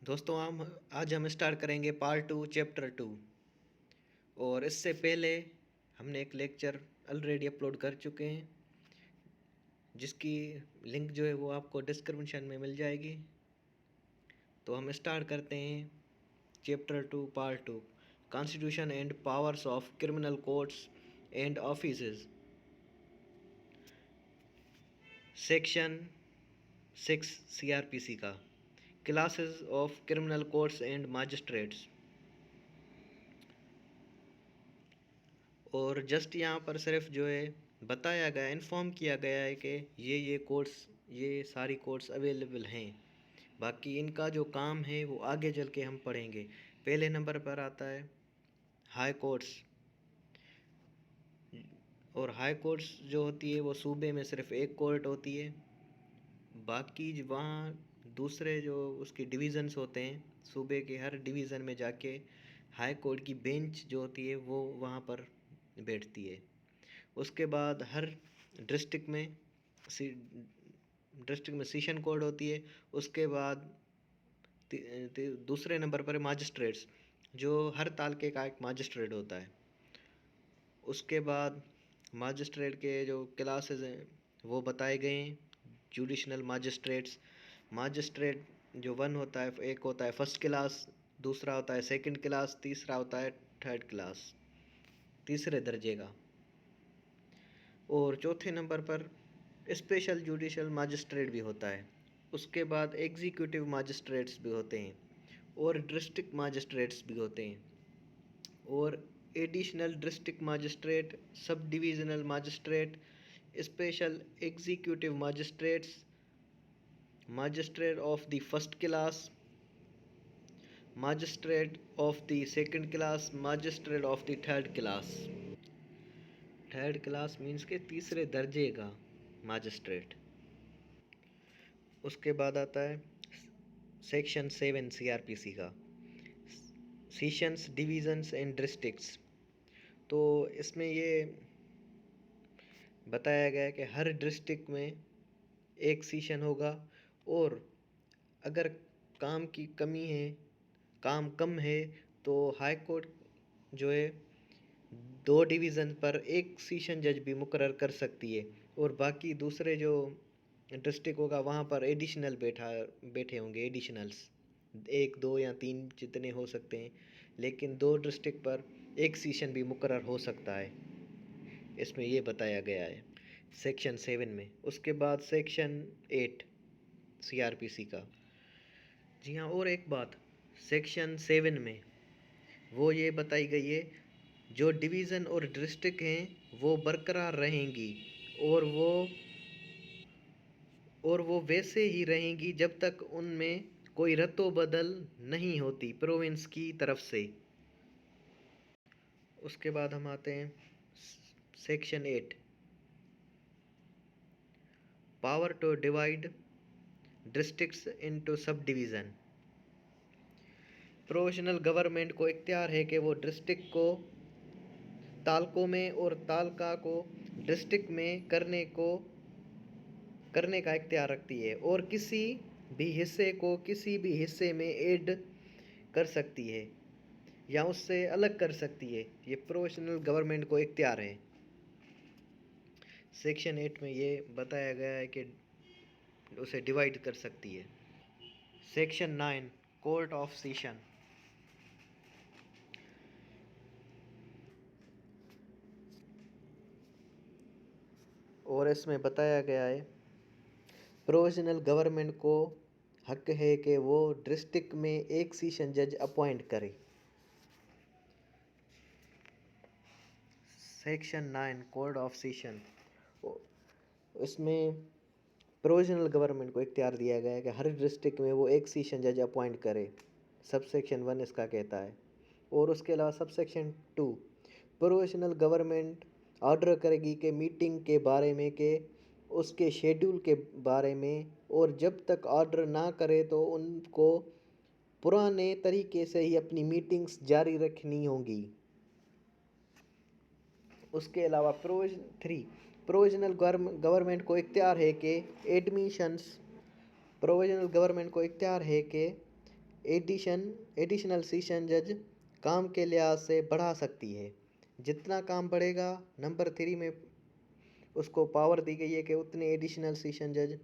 दोस्तों आज हम स्टार्ट करेंगे पार्ट 2 चैप्टर 2। और इससे पहले हमने एक लेक्चर ऑलरेडी अपलोड कर चुके हैं, जिसकी लिंक जो है वो आपको डिस्क्रिप्शन में मिल जाएगी। तो हम स्टार्ट करते हैं chapter 2 part 2, constitution and powers of criminal courts and offices. Section 6 CRPC का, classes of criminal courts and magistrates. और जस्ट यहाँ पर सिर्फ जो है बताया गया, इन्फॉर्म किया गया है कि ये कोर्स, ये सारी कोर्स अवेलेबल हैं। बाकी इनका जो काम है वो आगे चल के हम पढ़ेंगे। पहले नंबर पर आता है हाई कोर्ट्स। और हाई कोर्ट्स जो होती है वो सूबे में सिर्फ एक कोर्ट होती है। बाकी वहाँ दूसरे जो उसके डिवीज़न्स होते हैं, सूबे के हर डिवीज़न में जाके हाई कोर्ट की बेंच जो होती है वो वहाँ पर बैठती है। उसके बाद हर डिस्ट्रिक्ट में सेशन कोर्ट होती है। उसके बाद दूसरे नंबर पर मजिस्ट्रेट्स, जो हर तालके का एक मजिस्ट्रेट होता है। उसके बाद मजिस्ट्रेट के जो क्लासेस हैं वो बताए गए हैं। जुडिशनल मजिस्ट्रेट जो वन होता है, एक होता है फर्स्ट क्लास, दूसरा होता है सेकंड क्लास, तीसरा होता है थर्ड क्लास, तीसरे दर्जे का। और चौथे नंबर पर स्पेशल जुडिशल मजिस्ट्रेट भी होता है। उसके बाद एग्जीक्यूटिव मजिस्ट्रेट्स भी होते हैं और डिस्ट्रिक्ट मजिस्ट्रेट्स भी होते हैं। और additional district magistrate, sub divisional magistrate, special executive magistrates, magistrate of the first class, magistrate of the second class, magistrate of the third class. Third class means के तीसरे दर्जे का मजिस्ट्रेट। उसके बाद आता है सेक्शन 7 CRPC का, सेशंस, डिवीजन्स एंड डिस्ट्रिक्ट्स। तो इसमें ये बताया गया है कि हर डिस्ट्रिक्ट में एक सेशन होगा। और अगर काम की कमी है, काम कम है, तो हाई कोर्ट जो है 2 डिवीज़न पर एक सेशन जज भी मुकर्रर कर सकती है। और बाकी दूसरे जो डिस्ट्रिक्ट होगा वहाँ पर एडिशनल बैठे होंगे, एडिशनल्स 1, 2 या 3 जितने हो सकते हैं। लेकिन 2 डिस्ट्रिक्ट पर एक सेशन भी मुकर्रर हो सकता है, इसमें ये बताया गया है सेक्शन 7 में। उसके बाद सेक्शन 8 CRPC का। जी हाँ, और एक बात सेक्शन 7 में वो ये बताई गई है, जो डिवीज़न और डिस्ट्रिक्ट हैं वो बरकरार रहेंगी। और वो वैसे ही रहेंगी जब तक उनमें कोई रद्दो बदल नहीं होती प्रोविंस की तरफ से। उसके बाद हम आते हैं section 8, power to divide districts into sub division. Provisional government को इख्तियार है कि वो डिस्ट्रिक्ट को तालकों में और तालका को डिस्ट्रिक्ट में करने का इख्तियार रखती है, और किसी भी हिस्से को किसी भी हिस्से में ऐड कर सकती है या उससे अलग कर सकती है। ये प्रोविजनल गवर्नमेंट को इख्तियार है। सेक्शन 8 में ये बताया गया है कि उसे डिवाइड कर सकती है। Section 9 court of session. और इसमें बताया गया है प्रोविजनल गवर्नमेंट को हक है कि वो डिस्ट्रिक्ट में एक सेशन जज अपॉइंट करे। सेक्शन 9 कोड ऑफ सेशन, इसमें प्रोविजनल गवर्नमेंट को इख्तियार दिया गया है कि हर डिस्ट्रिक्ट में वो एक सेशन जज अपॉइंट करे। सब सेक्शन 1 इसका कहता है। और उसके अलावा sub section 2, provisional government order करेगी कि मीटिंग के बारे में, के उसके शेड्यूल के बारे में, और जब तक ऑर्डर ना करे तो उनको पुराने तरीके से ही अपनी मीटिंग्स जारी रखनी होंगी। उसके अलावा प्रोविजनल गवर्नमेंट को इख्तियार है कि एडिशनल सेशन जज काम के लिहाज से बढ़ा सकती है। जितना काम बढ़ेगा, नंबर 3 में उसको पावर दी गई है कि उतने एडिशनल सेशन जज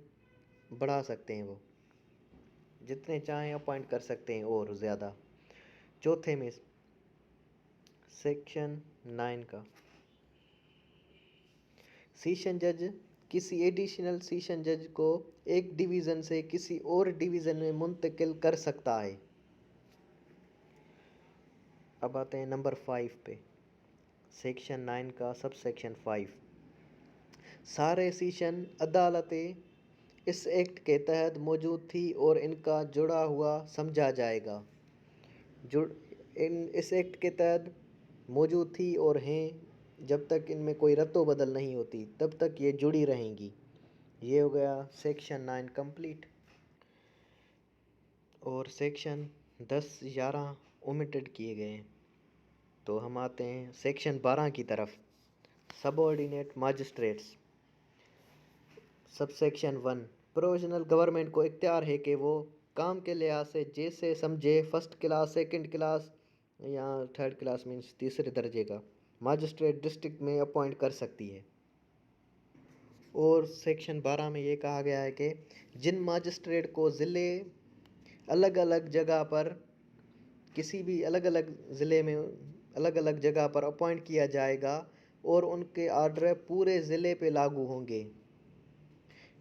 बढ़ा सकते हैं, वो जितने चाहें अपॉइंट कर सकते हैं और ज़्यादा। चौथे में सेक्शन 9 का सेशन जज किसी एडिशनल सेशन जज को एक डिवीज़न से किसी और डिवीज़न में मुंतकिल कर सकता है। अब आते हैं नंबर 5 पे, सेक्शन 9 का सब सेक्शन 5। सारे सेशन अदालतें इस एक्ट के तहत मौजूद थी और इनका जुड़ा हुआ समझा जाएगा। इस एक्ट के तहत मौजूद थी और हैं, जब तक इनमें कोई रद्दो बदल नहीं होती तब तक ये जुड़ी रहेंगी। ये हो गया सेक्शन 9 कंप्लीट। और सेक्शन 10, 11 ओमिटेड किए गए हैं। तो हम आते हैं सेक्शन 12 की तरफ, subordinate magistrates. Sub section 1, provisional government को इख्तियार है कि वो काम के लिहाज से जैसे समझे फर्स्ट क्लास, सेकंड क्लास या थर्ड क्लास मीन्स तीसरे दर्जे का मैजिस्ट्रेट डिस्ट्रिक्ट में अपॉइंट कर सकती है। और सेक्शन 12 में ये कहा गया है कि जिन मैजिस्ट्रेट को ज़िले अलग अलग जगह पर, किसी भी अलग अलग ज़िले में अलग अलग जगह पर अपॉइंट किया जाएगा और उनके आर्डर पूरे ज़िले पे लागू होंगे।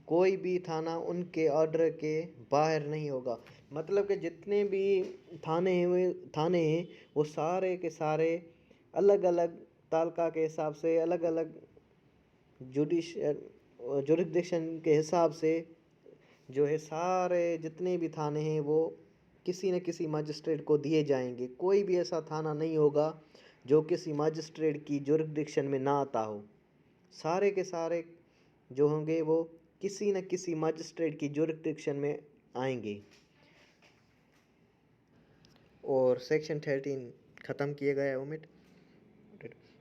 कोई भी थाना उनके ऑर्डर के बाहर नहीं होगा। मतलब कि जितने भी थाने हैं वो सारे के सारे अलग अलग तालका के हिसाब से, अलग अलग जुरिस्डिक्शन के हिसाब से जो है, सारे जितने भी थाने हैं वो किसी न किसी मैजिस्ट्रेट को दिए जाएंगे। कोई भी ऐसा थाना नहीं होगा जो किसी मैजिस्ट्रेट की जुरिस्डिक्शन में ना आता हो। सारे के सारे जो होंगे वो किसी न किसी मैजिस्ट्रेट की जुरिस्डिक्शन में आएंगे। और सेक्शन 13 ख़त्म किए गए ओमिट।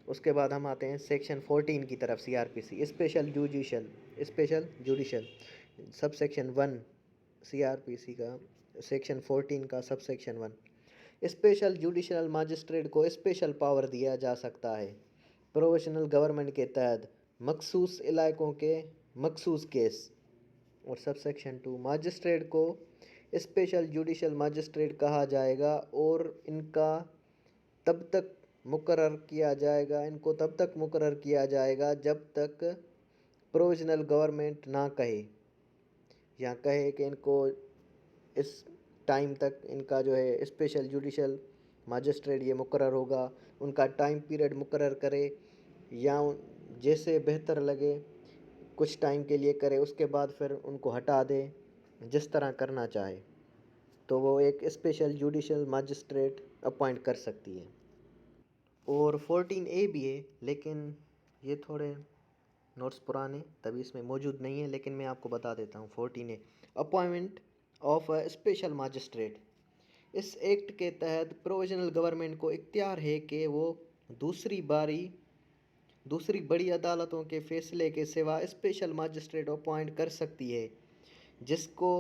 उसके बाद हम आते हैं सेक्शन 14 की तरफ, CRPC special judicial sub section 1 CRPC का सेक्शन 14 का sub section 1। Special judicial magistrate को स्पेशल पावर दिया जा सकता है प्रोविजनल गवर्नमेंट के तहत मखसूस इलाकों के मखसूस केस। और सब सेक्शन 2, मैजिस्ट्रेट को स्पेशल जुडिशल मैजिस्ट्रेट कहा जाएगा और इनको तब तक मुकर्रर किया जाएगा जब तक प्रोविजनल गवर्नमेंट ना कहे या कहे कि इनको इस टाइम तक इनका जो है स्पेशल जुडिशल मैजिस्ट्रेट ये मुकर्रर होगा। उनका टाइम पीरियड मुकर्रर करे या जैसे बेहतर लगे कुछ टाइम के लिए करे, उसके बाद फिर उनको हटा दे, जिस तरह करना चाहे तो वो एक स्पेशल जुडिशल मैजिस्ट्रेट अपॉइंट कर सकती है। और 14A भी है, लेकिन ये थोड़े नोट्स पुराने तभी इसमें मौजूद नहीं है, लेकिन मैं आपको बता देता हूँ। 14A appointment of a special magistrate. इस एक्ट के तहत प्रोविजनल गवर्नमेंट को इख्तियार है कि वो दूसरी बड़ी अदालतों के फैसले के सिवा स्पेशल मैजिस्ट्रेट अपॉइंट कर सकती है, जिसको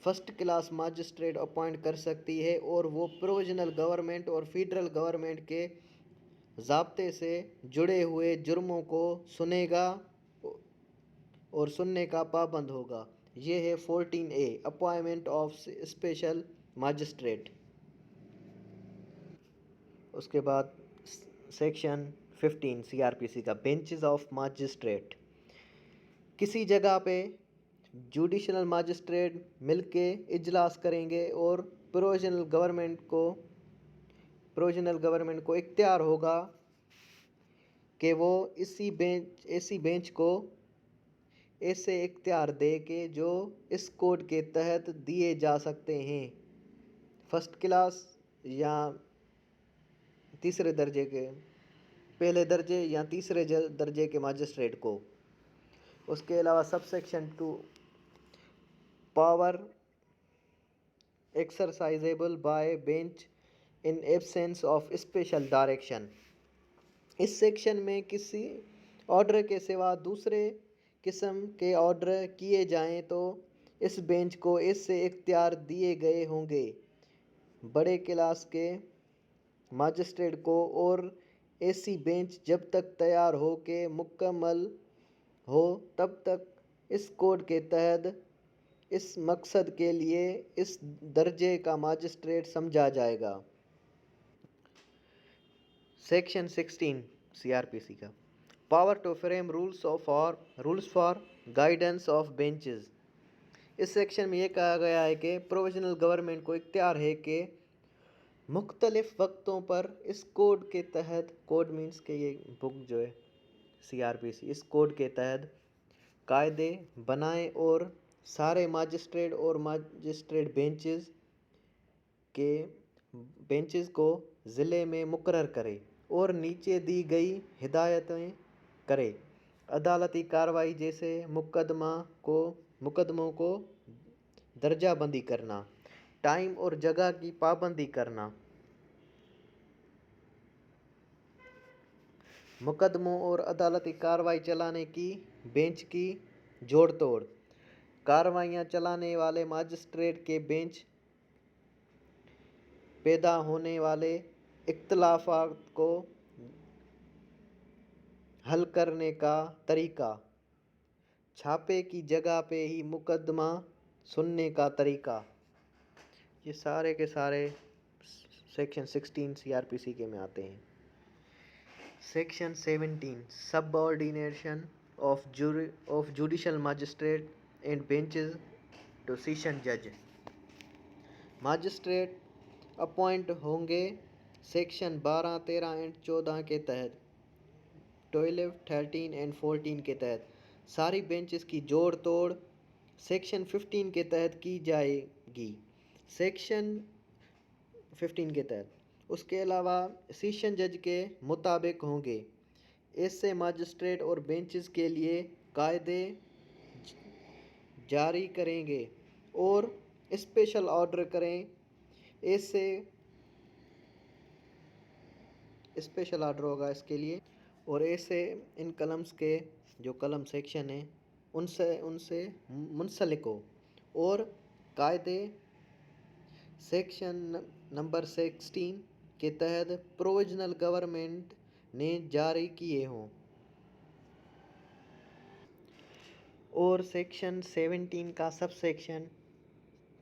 फर्स्ट क्लास मैजिस्ट्रेट अपॉइंट कर सकती है, और वो प्रोविजनल गवर्नमेंट और फेडरल गवर्नमेंट के ज़ाब्ते से जुड़े हुए जुर्मों को सुनेगा और सुनने का पाबंद होगा। ये है 14A appointment of special magistrate. उसके बाद सेक्शन 15 CRPC का बेंचेस ऑफ मैजिस्ट्रेट। किसी जगह पे जुडिशल मैजिस्ट्रेट मिलके इजलास करेंगे और प्रोविजनल गवर्नमेंट को इख्तियार होगा कि वो इसी बेंच को ऐसे इख्तियार दे के जो इस कोड के तहत दिए जा सकते हैं फर्स्ट क्लास या तीसरे दर्जे के, पहले दर्जे या तीसरे दर्जे के मैजिस्ट्रेट को। उसके अलावा sub section 2 power exercisable by bench in absence of special direction. इस सेक्शन में किसी ऑर्डर के सिवा दूसरे किस्म के ऑर्डर किए जाएं तो इस बेंच को इससे इख्तियार दिए गए होंगे बड़े क्लास के मजिस्ट्रेट को और ऐसी बेंच जब तक तैयार हो के मुकम्मल हो तब तक इस कोड के तहत इस मकसद के लिए इस दर्जे का मजिस्ट्रेट समझा जाएगा। सेक्शन 16 सीआरपीसी का power to frame rules for guidance of benches. इस सेक्शन में ये कहा गया है कि प्रोविजनल गवर्नमेंट को इख्तियार है कि मुख्तलिफ वक्तों पर इस कोड के तहत, कोड मीन्स के ये बुक जो है सीआरपीसी, इस कोड के तहत कायदे बनाए और सारे मजिस्ट्रेट और मजिस्ट्रेट बेंचेस को ज़िले में मुकर्रर करे और नीचे दी गई हिदायतें करे। अदालती कार्रवाई जैसे मुकदमों को दर्जाबंदी करना, टाइम और जगह की पाबंदी करना, मुकदमों और अदालती कार्रवाई चलाने की बेंच की जोड़ तोड़, कार्रवाइयाँ चलाने वाले मजिस्ट्रेट के बेंच पैदा होने वाले इख्तिलाफात को हल करने का तरीका, छापे की जगह पे ही मुकदमा सुनने का तरीका, ये सारे के सारे सेक्शन 16 सीआरपीसी के में आते हैं। Section 17 subordination of judicial magistrate and benches to session जज। मजिस्ट्रेट अपॉइंट होंगे सेक्शन 12, 13 एंड 14 के तहत, 12, 13 एंड 14 के तहत। सारी बेंचेस की जोड़ तोड़ सेक्शन 15 के तहत की जाएगी, सेक्शन 15 के तहत। उसके अलावा सेशन जज के मुताबिक होंगे। ऐसे मजिस्ट्रेट और बेंचेस के लिए कायदे जारी करेंगे और स्पेशल ऑर्डर करें। ऐसे स्पेशल ऑर्डर होगा इसके लिए, और ऐसे इन कलम्स के जो कलम सेक्शन है उनसे मुंसलिक हो और कायदे सेक्शन नंबर 16 के तहत प्रोविजनल गवर्नमेंट ने जारी किए हों। और सेक्शन 17 का sub section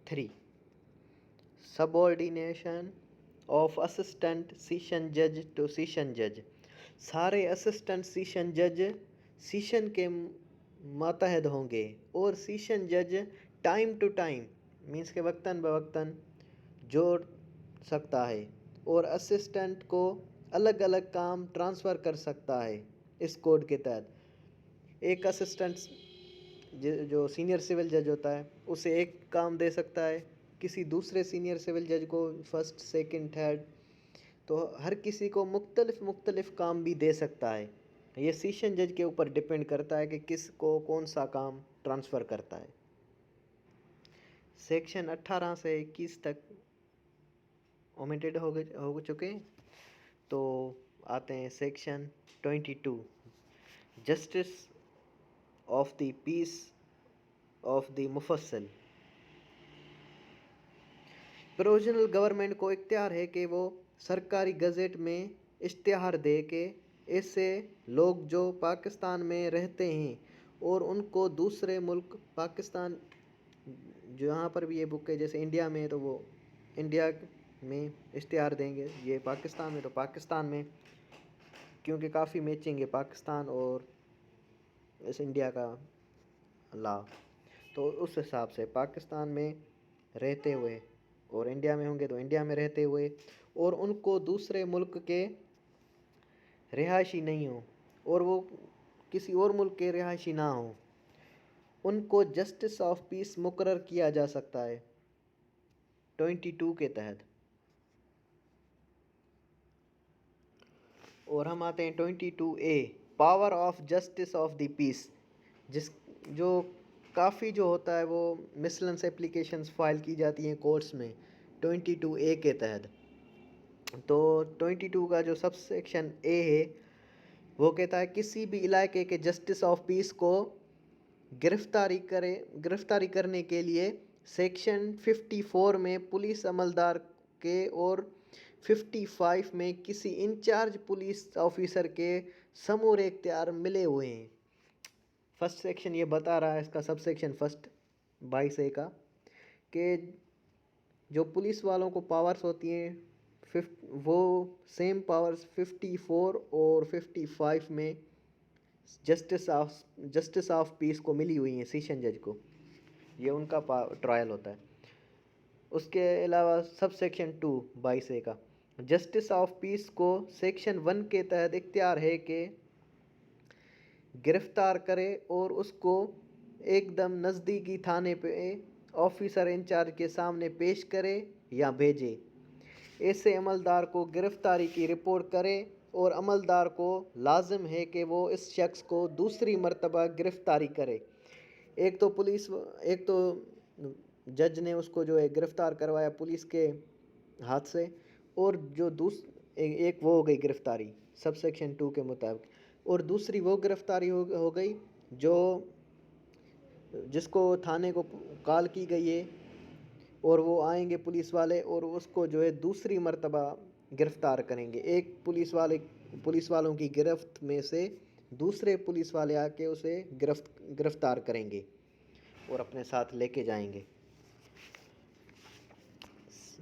3 subordination of assistant session जज टू सेशन जज। सारे असिस्टेंट सेशन जज सेशन के मातहत होंगे और सेशन जज टाइम टू टाइम मीन्स के वक्तन बवक्तन जोड़ सकता है और असिस्टेंट को अलग अलग काम ट्रांसफ़र कर सकता है। इस कोड के तहत एक असिस्टेंट जो सीनियर सिविल जज होता है उसे एक काम दे सकता है, किसी दूसरे सीनियर सिविल जज को फर्स्ट, सेकंड, थर्ड, तो हर किसी को मुख्तलिफ काम भी दे सकता है। ये सेशन जज के ऊपर डिपेंड करता है कि किस को कौन सा काम ट्रांसफ़र करता है। सेक्शन 18 से 21 तक ओमिटेड हो चुके। तो आते हैं section 22 justice of the peace of the mofussil. Provisional government को इख्तियार है कि वो सरकारी गज़ेट में इश्तिहार दे के ऐसे लोग जो पाकिस्तान में रहते हैं और उनको दूसरे मुल्क पाकिस्तान, जहाँ पर भी ये बुक है, जैसे इंडिया में तो वो इंडिया में इश्तिहार देंगे, ये पाकिस्तान में तो पाकिस्तान में, क्योंकि काफ़ी मैचिंग है पाकिस्तान और इस इंडिया का लॉ। तो उस हिसाब से पाकिस्तान में रहते हुए और इंडिया में होंगे तो इंडिया में रहते हुए और उनको दूसरे मुल्क के रिहायशी नहीं हो और वो किसी और मुल्क के रिहायशी ना हो, उनको जस्टिस ऑफ पीस मुकर्रर किया जा सकता है 22 के तहत। और हम आते हैं 22A power of justice of the peace, जो काफ़ी जो होता है वो मिसलेंस एप्लीकेशंस फाइल की जाती हैं कोर्ट्स में 22A के तहत। तो 22 का जो सब सेक्शन ए है वो कहता है किसी भी इलाके के जस्टिस ऑफ पीस को गिरफ्तारी करने के लिए सेक्शन 54 में पुलिस अमलदार کے اور 55 میں کسی انچارج پولیس آفیسر کے سمور اختیار ملے ہوئے ہیں۔ فرسٹ سیکشن یہ بتا رہا ہے، اس کا سب سیکشن فرسٹ 22A کا، کہ جو پولیس والوں کو پاورز ہوتی ہیں وہ سیم پاورز 54 اور 55 میں جسٹس آف پیس کو ملی ہوئی ہیں، سیشن جج کو، یہ ان کا ٹرائل ہوتا ہے۔ اس کے علاوہ سب سیکشن 2 22A کا، جسٹس آف پیس کو سیکشن 1 کے تحت اختیار ہے کہ گرفتار کرے اور اس کو ایک دم نزدیکی تھانے پہ آفیسر انچارج کے سامنے پیش کرے یا بھیجے۔ ایسے عملدار کو گرفتاری کی رپورٹ کرے اور عملدار کو لازم ہے کہ وہ اس شخص کو دوسری مرتبہ گرفتاری کرے۔ ایک تو جج نے اس کو جو ہے گرفتار کروایا پولیس کے ہاتھ سے، اور جو ایک وہ ہو گئی گرفتاری سب سیکشن 2 کے مطابق، اور دوسری وہ گرفتاری ہو گئی جس کو تھانے کو کال کی گئی ہے اور وہ آئیں گے پولیس والے اور اس کو جو ہے دوسری مرتبہ گرفتار کریں گے۔ ایک پولیس والوں کی گرفت میں سے دوسرے پولیس والے آ کے اسے گرفتار کریں گے اور اپنے ساتھ لے کے جائیں گے۔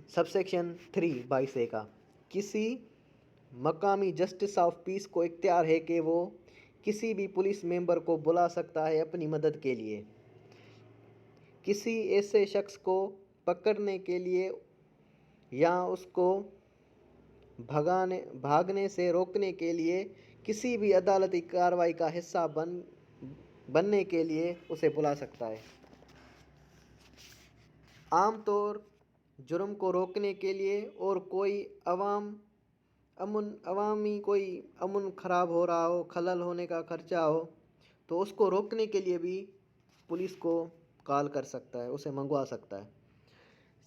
سب سیکشن 3 22A کا، کسی مقامی جسٹس آف پیس کو اختیار ہے کہ وہ کسی بھی پولیس ممبر کو بلا سکتا ہے اپنی مدد کے لیے۔ کسی ایسے شخص کو پکڑنے کے لیے یا اس کو بھاگنے سے روکنے کے لیے کسی بھی عدالتی کارروائی کا حصہ بننے کے لیے اسے بلا سکتا ہے۔ عام طور جرم کو روکنے کے لیے اور کوئی کوئی امن خراب ہو رہا ہو، خلل ہونے کا خدشہ ہو تو اس کو روکنے کے لیے بھی پولیس کو کال کر سکتا ہے، اسے منگوا سکتا ہے۔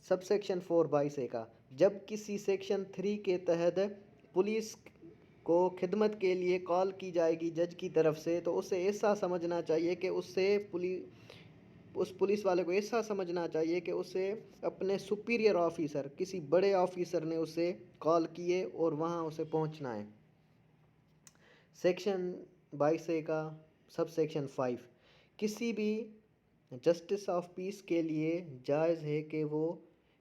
سب سیکشن 4 22A کا، جب کسی سیکشن 3 کے تحت پولیس کو خدمت کے لیے کال کی جائے گی جج کی طرف سے تو اسے ایسا سمجھنا چاہیے کہ اس پولیس والے کو ایسا سمجھنا چاہیے کہ اسے اپنے سپیریئر آفیسر، کسی بڑے آفیسر نے اسے کال کیے اور وہاں اسے پہنچنا ہے۔ سیکشن 22A کا سب سیکشن 5، کسی بھی جسٹس آف پیس کے لیے جائز ہے کہ وہ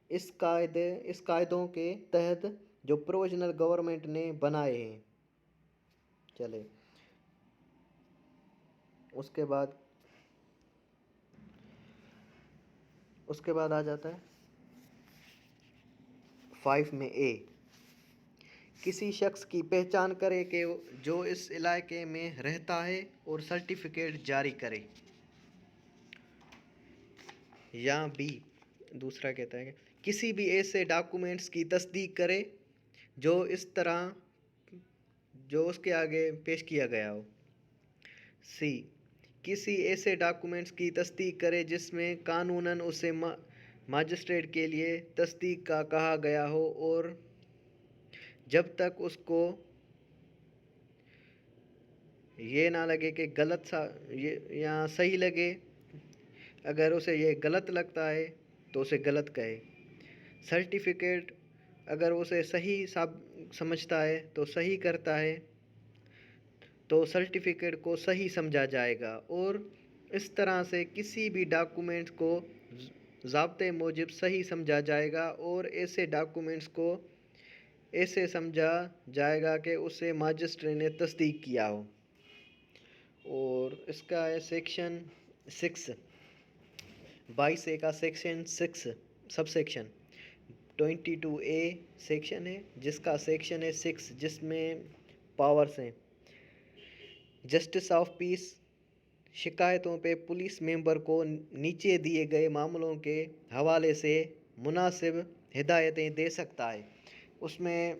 اس قاعدوں کے تحت جو پروویژنل گورنمنٹ نے بنائے ہیں چلے۔ اس کے بعد آ جاتا ہے 5 میں A، کسی شخص کی پہچان کرے کہ جو اس علاقے میں رہتا ہے اور سرٹیفکیٹ جاری کرے۔ یا B دوسرا کہتا ہے کہ کسی بھی ایسے ڈاکومنٹس کی تصدیق کرے جو اس کے آگے پیش کیا گیا ہو۔ C، کسی ایسے ڈاکومنٹس کی تصدیق کرے جس میں قانوناً اسے مجسٹریٹ کے لیے تصدیق کا کہا گیا ہو اور جب تک اس کو یہ نہ لگے کہ غلط یا صحیح لگے، اگر اسے یہ غلط لگتا ہے تو اسے غلط کہے۔ سرٹیفکیٹ اگر اسے صحیح سمجھتا ہے تو صحیح کرتا ہے تو سرٹیفکیٹ کو صحیح سمجھا جائے گا، اور اس طرح سے کسی بھی ڈاکومنٹ کو ضابطے موجب صحیح سمجھا جائے گا اور ایسے ڈاکومنٹس کو ایسے سمجھا جائے گا کہ اسے مجسٹریٹ نے تصدیق کیا ہو۔ اور اس کا ہے سیکشن 6 22A کا، section 6 sub section 22A section ہے جس کا سیکشن ہے 6، جس میں پاورز ہیں۔ جسٹس آف پیس شکایتوں پہ پولیس ممبر کو نیچے دیے گئے معاملوں کے حوالے سے مناسب ہدایتیں دے سکتا ہے۔ اس میں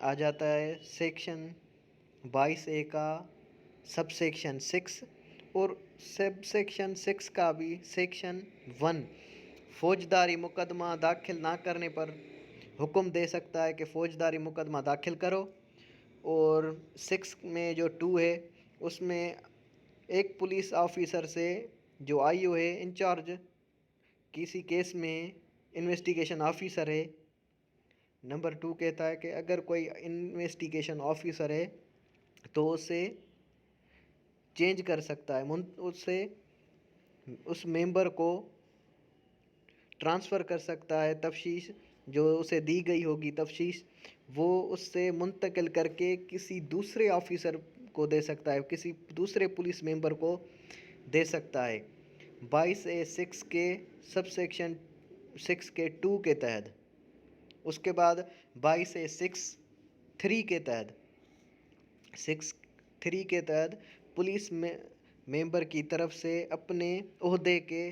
آ جاتا ہے سیکشن 22A کا سب سیکشن 6، اور سب سیکشن 6 کا بھی سیکشن 1 فوجداری مقدمہ داخل نہ کرنے پر حکم دے سکتا ہے کہ فوجداری مقدمہ داخل کرو۔ اور 6 میں جو 2 ہے اس میں ایک پولیس آفیسر سے جو IO ہے انچارج کسی کیس میں انویسٹیگیشن آفیسر ہے. نمبر 2 کہتا ہے کہ اگر کوئی انویسٹیگیشن آفیسر ہے تو اسے چینج کر سکتا ہے، اسے اس ممبر کو ٹرانسفر کر سکتا ہے. تفتیش جو اسے دی گئی ہوگی تفتیش وہ اس سے منتقل کر کے کسی دوسرے آفیسر کو دے سکتا ہے، کسی دوسرے پولیس ممبر کو دے سکتا ہے. 22A(6) کے سب سیکشن 6 کے 2 کے تحت. اس کے بعد 22A(6)(3) کے تحت 6(3) کے تحت پولیس ممبر کی طرف سے اپنے عہدے کے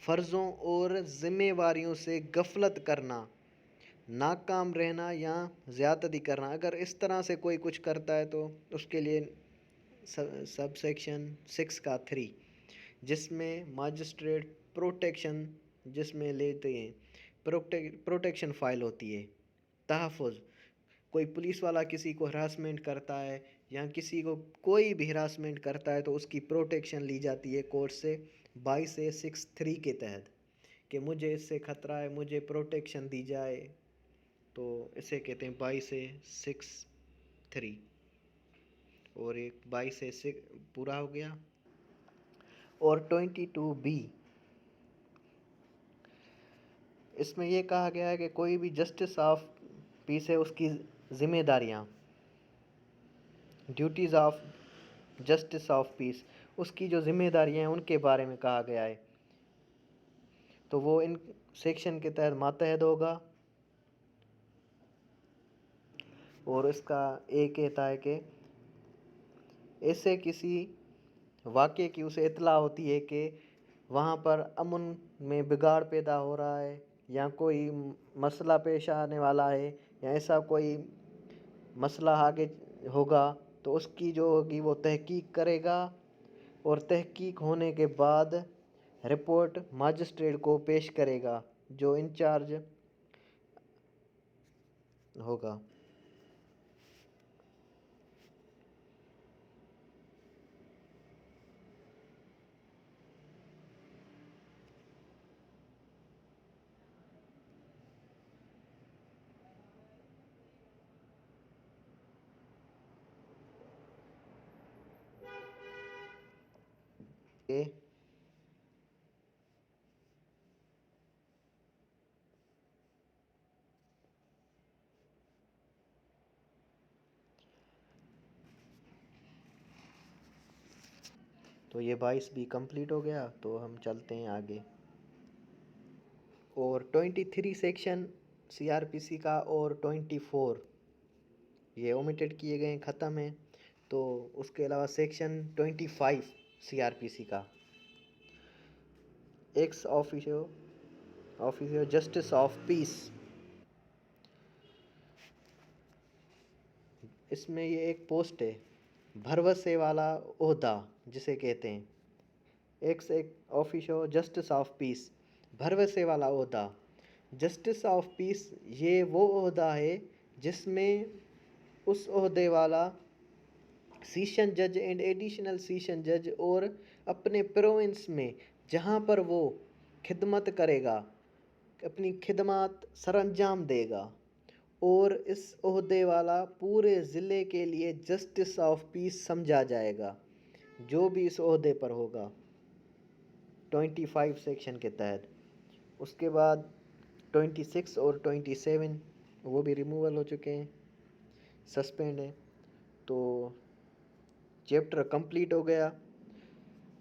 فرضوں اور ذمہ داریوں سے غفلت کرنا، ناکام رہنا یا زیادتی کرنا. اگر اس طرح سے کوئی کچھ کرتا ہے تو اس کے لیے سب سیکشن 6 کا 3 جس میں ماجسٹریٹ پروٹیکشن جس میں لیتے ہیں پروٹیکشن فائل ہوتی ہے، تحفظ. کوئی پولیس والا کسی کو ہراسمنٹ کرتا ہے یا کسی کو کوئی بھی ہراسمنٹ کرتا ہے تو اس کی پروٹیکشن لی جاتی ہے کورٹ سے 22A(6)(3) کے تحت کہ مجھے اس سے خطرہ ہے، مجھے پروٹیکشن دی جائے، تو اسے کہتے ہیں 22A(6)(3). اور ایک 22A(6) پورا ہو گیا. اور 22B اس میں یہ کہا گیا ہے کہ کوئی بھی جسٹس آف پیس ہے اس کی ذمہ داریاں، duties of justice of peace, اس کی جو ذمہ داریاں ہیں ان کے بارے میں کہا گیا ہے. تو وہ ان سیکشن کے تحت ماتحت ہوگا. اور اس کا ایک کہتا ہے کہ ایسے کسی واقعے کی اسے اطلاع ہوتی ہے کہ وہاں پر امن میں بگاڑ پیدا ہو رہا ہے یا کوئی مسئلہ پیش آنے والا ہے یا ایسا کوئی مسئلہ آگے ہوگا تو اس کی جو ہوگی وہ تحقیق کرے گا، اور تحقیق ہونے کے بعد رپورٹ ماجسٹریٹ کو پیش کرے گا جو انچارج ہوگا. تو یہ 22 بھی کمپلیٹ ہو گیا. تو ہم چلتے ہیں آگے. اور 23 سیکشن CRPC کا اور 24 یہ اومیٹڈ کیے گئے ہیں، ختم ہیں. تو اس کے علاوہ سیکشن 25 CRPC کا ex officer justice of peace. اس میں یہ ایک پوسٹ ہے، بھروسے والا عہدہ جسے کہتے ہیں ایکس آفیسر جسٹس آف پیس، بھروسے والا عہدہ. جسٹس آف پیس یہ وہ عہدہ ہے جس میں اس عہدے والا سیشن جج اینڈ ایڈیشنل سیشن جج اور اپنے پروونس میں جہاں پر وہ خدمت کرے گا اپنی خدمات سر انجام دے گا، اور اس عہدے والا پورے ضلع کے لیے جسٹس آف پیس سمجھا جائے گا جو بھی اس عہدے پر ہوگا 25 سیکشن کے تحت. اس کے بعد 26 اور 27 وہ بھی ریموول ہو چکے ہیں، سسپینڈ ہیں. تو چیپٹر کمپلیٹ ہو گیا.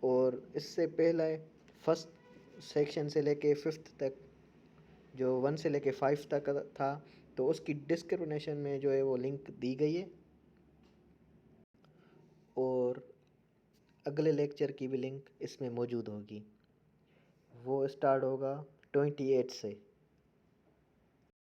اور اس سے پہلے فرسٹ سیکشن سے لے کے 5 تک جو 1 سے لے کے 5 تک تھا تو اس کی ڈسکرپشن میں جو ہے وہ لنک دی گئی ہے. اور اگلے لیکچر کی بھی لنک اس میں موجود ہوگی. وہ اسٹارٹ ہوگا 28 سے.